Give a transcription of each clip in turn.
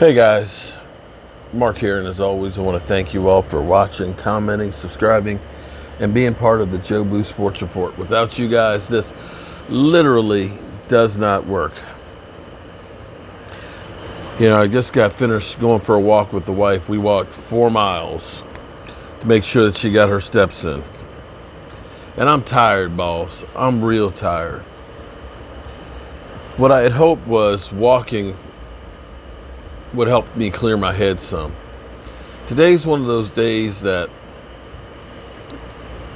Hey guys, Mark here, and as always, I want to thank you all for watching, commenting, subscribing, and being part of the Joe Boo Sports Report. Without you guys, this literally does not work. You know, I just got finished going for a walk with the wife. We walked 4 miles to make sure that she got her steps in. And I'm tired, boss. I'm real tired. What I had hoped was walking would help me clear my head some. Today's one of those days that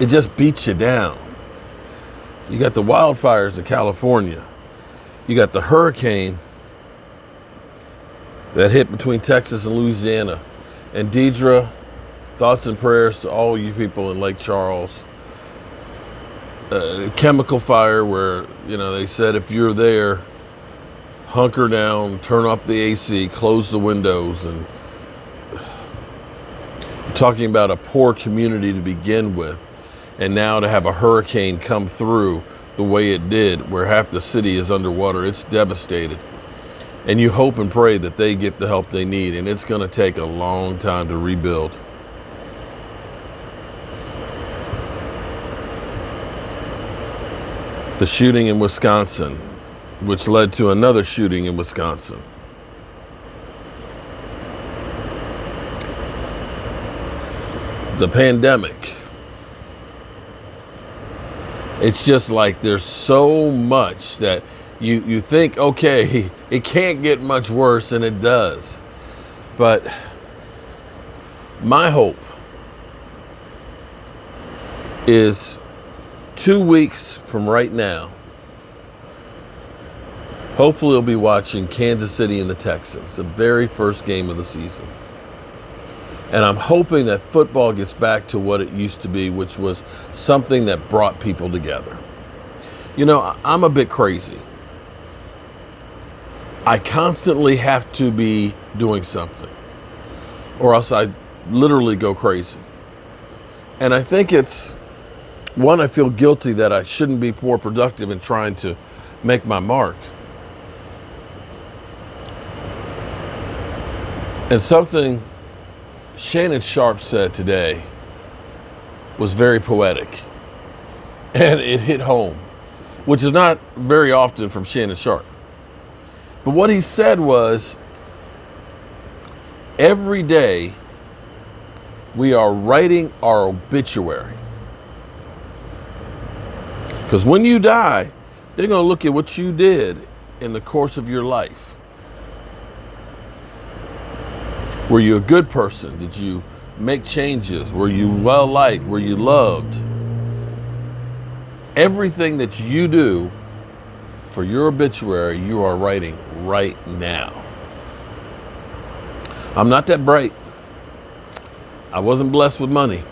it just beats you down. You got the wildfires in California. You got the hurricane that hit between Texas and Louisiana. And Deidre, thoughts and prayers to all you people in Lake Charles. Chemical fire where, you know, they said if you're there, hunker down, turn off the AC, close the windows. And talking about a poor community to begin with, and now to have a hurricane come through the way it did, where half the city is underwater, it's devastated. And you hope and pray that they get the help they need, and it's going to take a long time to rebuild. The shooting in Wisconsin, which led to another shooting in Wisconsin. The pandemic. It's just like there's so much that you think, okay, it can't get much worse, and it does. But my hope is 2 weeks from right now, hopefully we'll be watching Kansas City and the Texans, the very first game of the season. And I'm hoping that football gets back to what it used to be, which was something that brought people together. You know, I'm a bit crazy. I constantly have to be doing something, or else I literally go crazy. And I think it's, one, I feel guilty that I shouldn't be more productive in trying to make my mark. And something Shannon Sharpe said today was very poetic, and it hit home, which is not very often from Shannon Sharpe. But what he said was, every day we are writing our obituary. Because when you die, they're going to look at what you did in the course of your life. Were you a good person? Did you make changes? Were you well liked? Were you loved? Everything that you do for your obituary, you are writing right now. I'm not that bright. I wasn't blessed with money.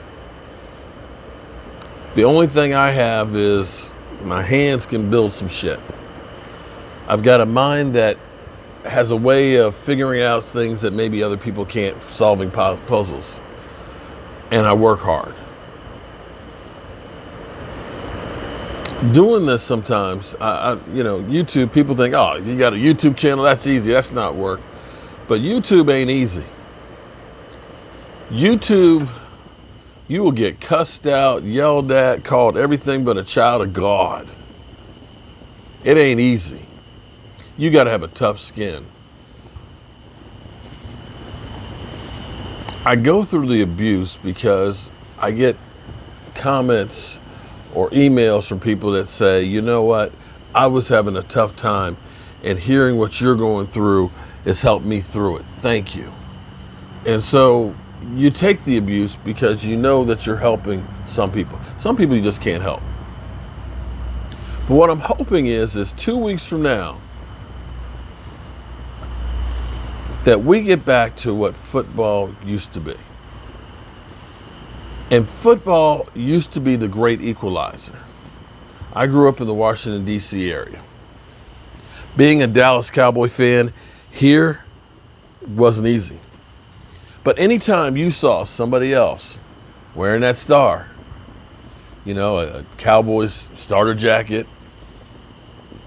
The only thing I have is my hands can build some shit. I've got a mind that has a way of figuring out things that maybe other people can't, solving puzzles. And I work hard. Doing this sometimes, you know, YouTube, people think, oh, you got a YouTube channel, that's easy. That's not work. But YouTube ain't easy. YouTube, you will get cussed out, yelled at, called everything but a child of God. It ain't easy. You got to have a tough skin. I go through the abuse because I get comments or emails from people that say, you know what, I was having a tough time, and hearing what you're going through has helped me through it. Thank you. And so you take the abuse because you know that you're helping some people. Some people you just can't help. But what I'm hoping is 2 weeks from now, that we get back to what football used to be. And football used to be the great equalizer. I grew up in the Washington, D.C. area. Being a Dallas Cowboy fan here wasn't easy. But anytime you saw somebody else wearing that star, you know, a Cowboys starter jacket.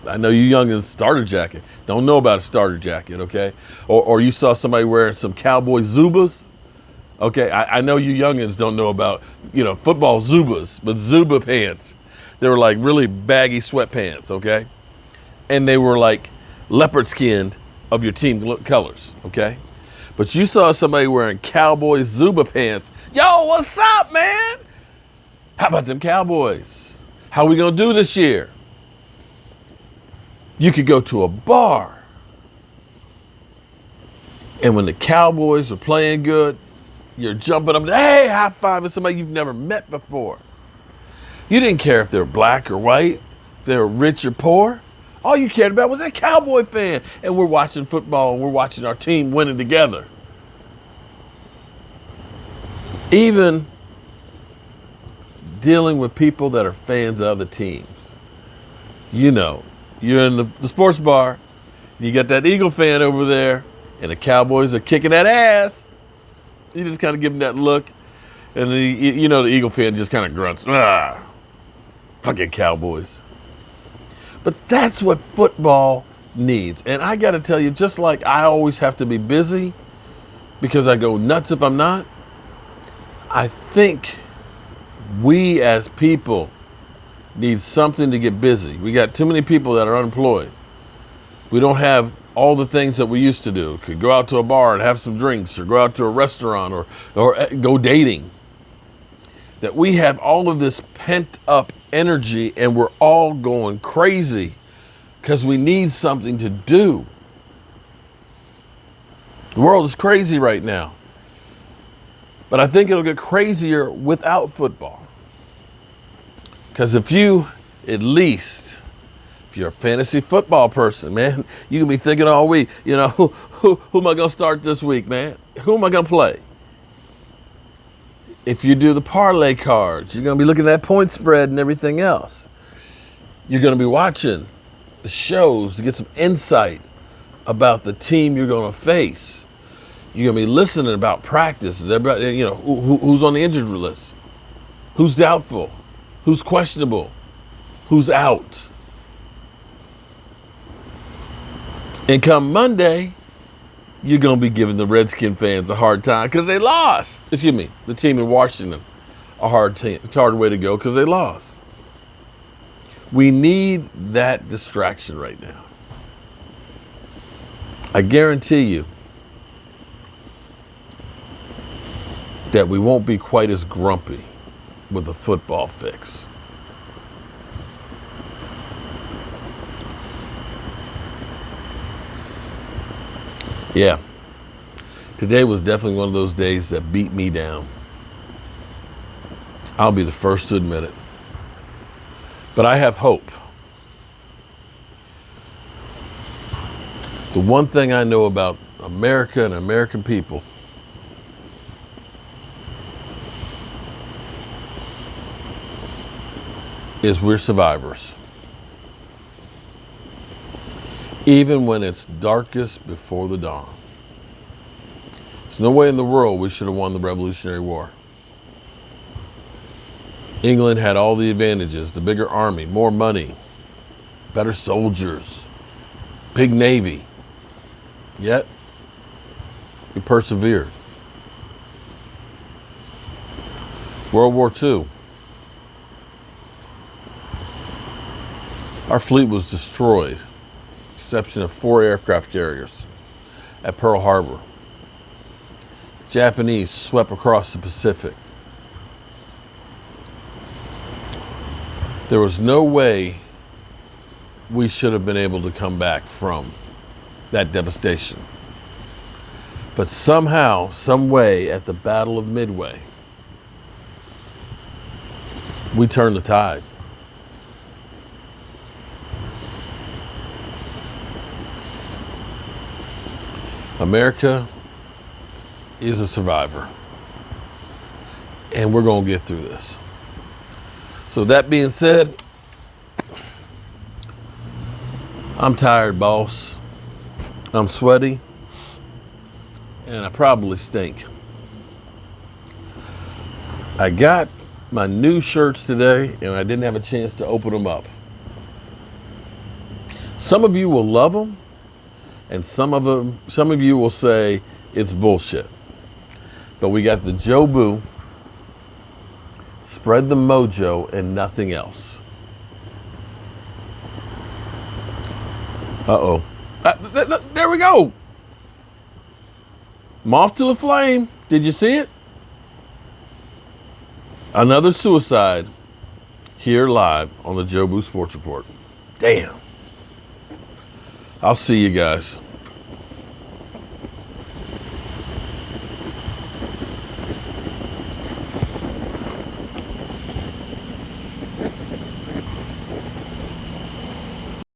I know you youngins, starter jacket. Don't know about a starter jacket, okay? Or you saw somebody wearing some cowboy Zubas. Okay, I know you youngins don't know about, football Zubas, but Zuba pants. They were like really baggy sweatpants, okay? And they were like leopard skinned of your team colors, okay? But you saw somebody wearing cowboy Zuba pants. Yo, what's up, man? How about them Cowboys? How we gonna do this year? You could go to a bar, and when the Cowboys are playing good, you're jumping up, hey, high-fiving somebody you've never met before. You didn't care if they were black or white, if they were rich or poor. All you cared about was that Cowboy fan. And we're watching football, and we're watching our team winning together. Even dealing with people that are fans of other teams. You're in the sports bar, you got that Eagle fan over there, and the Cowboys are kicking that ass. You just kind of give them that look, and the Eagle fan just kind of grunts, fucking Cowboys. But that's what football needs. And I got to tell you, just like I always have to be busy because I go nuts if I'm not, I think we as people need something to get busy. We got too many people that are unemployed. We don't have all the things that we used to do. Could go out to a bar and have some drinks, or go out to a restaurant, or go dating. That we have all of this pent up energy, and we're all going crazy because we need something to do. The world is crazy right now. But I think it'll get crazier without football. Because if you're a fantasy football person, man, you can be thinking all week, who am I going to start this week, man? Who am I going to play? If you do the parlay cards, you're going to be looking at point spread and everything else. You're going to be watching the shows to get some insight about the team you're going to face. You're going to be listening about practices. Everybody, who's on the injured list, who's doubtful, who's questionable, who's out. And come Monday, you're going to be giving the Redskin fans a hard time because they lost. The team in Washington, it's a hard way to go because they lost. We need that distraction right now. I guarantee you that we won't be quite as grumpy with a football fix. Yeah, today was definitely one of those days that beat me down. I'll be the first to admit it. But I have hope. The one thing I know about America and American people is we're survivors. Even when it's darkest before the dawn. There's no way in the world we should have won the Revolutionary War. England had all the advantages, the bigger army, more money, better soldiers, big navy. Yet, we persevered. World War II. Our fleet was destroyed. Exception of 4 aircraft carriers at Pearl Harbor. Japanese swept across the Pacific. There was no way we should have been able to come back from that devastation. But somehow, some way, at the Battle of Midway, we turned the tide. America is a survivor, and we're going to get through this. So that being said, I'm tired, boss. I'm sweaty, and I probably stink. I got my new shirts today, and I didn't have a chance to open them up. Some of you will love them, And some of you will say it's bullshit. But we got the Jobu, spread the mojo and nothing else. Uh-oh. There we go. Moth to the flame. Did you see it? Another suicide here live on the Jobu Sports Report. Damn. I'll see you guys.